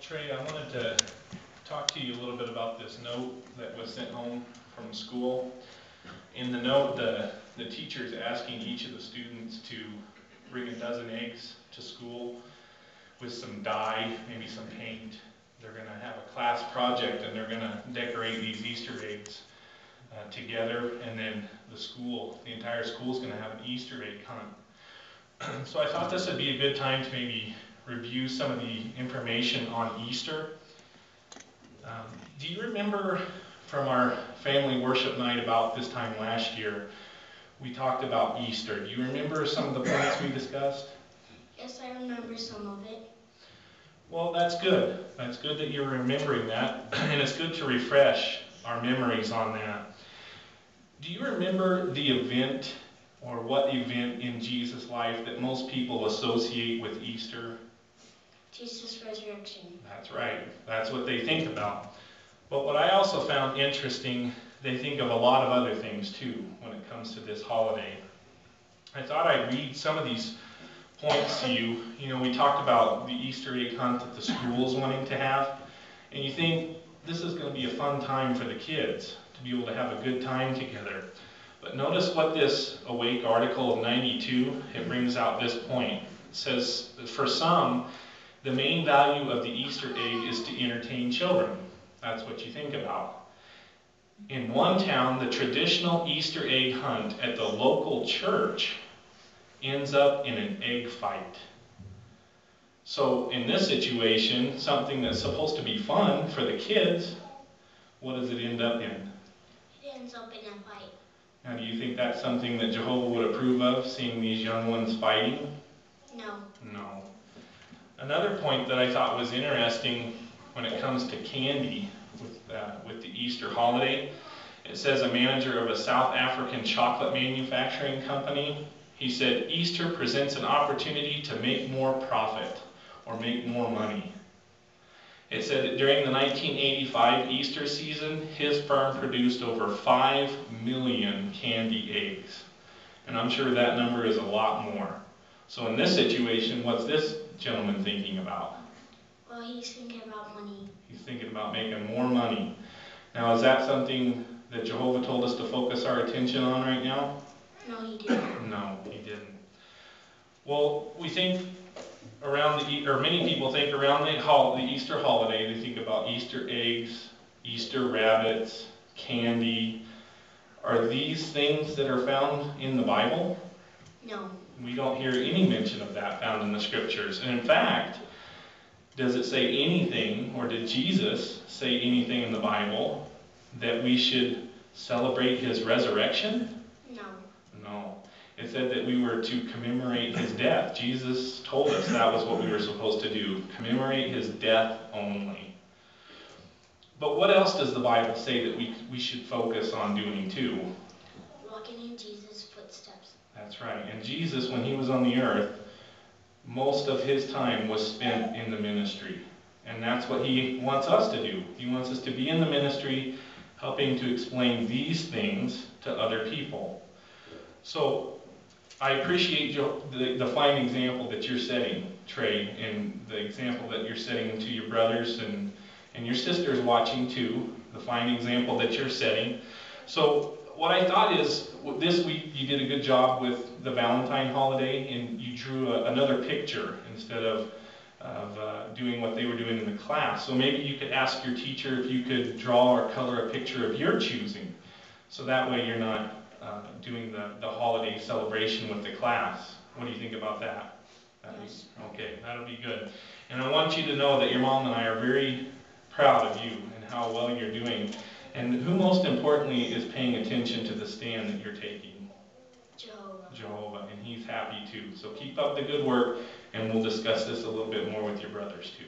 Trey, I wanted to talk to you a little bit about this note that was sent home from school. In the note, the teacher is asking each of the students to bring a dozen eggs to school with some dye, maybe some paint. They're going to have a class project and they're going to decorate these Easter eggs together, and then the entire school is going to have an Easter egg hunt. So I thought this would be a good time to maybe review some of the information on Easter. Do you remember from our family worship night about this time last year, we talked about Easter? Do you remember some of the points we discussed? Yes, I remember some of it. Well, that's good. That's good that you're remembering that, and it's good to refresh our memories on that. Do you remember the event, or what event in Jesus' life that most people associate with Easter? Jesus' resurrection. That's right. That's what they think about. But what I also found interesting, they think of a lot of other things too when it comes to this holiday. I thought I'd read some of these points to you. You know, we talked about the Easter egg hunt that the school's wanting to have, and you think this is going to be a fun time for the kids to be able to have a good time together. But notice what this Awake article of 92, it brings out this point. It says, for some, the main value of the Easter egg is to entertain children. That's what you think about. In one town, the traditional Easter egg hunt at the local church ends up in an egg fight. So in this situation, something that's supposed to be fun for the kids, what does it end up in? It ends up in a fight. Now, do you think that's something that Jehovah would approve of, seeing these young ones fighting? No. No. Another point that I thought was interesting when it comes to candy with the Easter holiday, it says a manager of a South African chocolate manufacturing company, he said, Easter presents an opportunity to make more profit or make more money. It said that during the 1985 Easter season, his firm produced over 5 million candy eggs. And I'm sure that number is a lot more. So in this situation, what's this gentleman thinking about? Well, he's thinking about money. He's thinking about making more money. Now, is that something that Jehovah told us to focus our attention on right now? No, he didn't. No, he didn't. Well, we think around many people think around the Easter holiday, they think about Easter eggs, Easter rabbits, candy. Are these things that are found in the Bible? No. We don't hear any mention of that found in the scriptures. And in fact, does it say anything, or did Jesus say anything in the Bible that we should celebrate his resurrection? No. No. It said that we were to commemorate his death. Jesus told us that was what we were supposed to do, commemorate his death only. But what else does the Bible say that we should focus on doing too? Walking in Jesus' footsteps. That's right. And Jesus, when he was on the earth, most of his time was spent in the ministry. And that's what he wants us to do. He wants us to be in the ministry, helping to explain these things to other people. So I appreciate the fine example that you're setting, Trey, and the example that you're setting to your brothers and your sisters watching too, the fine example that you're setting. So what I thought is, this week you did a good job with the Valentine holiday, and you drew another picture instead of doing what they were doing in the class. So maybe you could ask your teacher if you could draw or color a picture of your choosing. So that way you're not doing the holiday celebration with the class. What do you think about that? Yes. Okay, that'll be good. And I want you to know that your mom and I are very proud of you and how well you're doing. And who most importantly is paying attention to the stand that you're taking? Jehovah, and he's happy too. So keep up the good work, and we'll discuss this a little bit more with your brothers too.